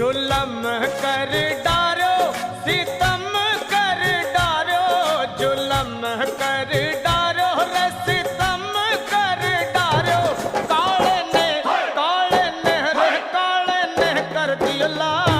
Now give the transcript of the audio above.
जुलम कर डारो सितम कर डारो, जुलम कर डारो रे सितम कर डारो। काले ने रे काले ने कर दियो ला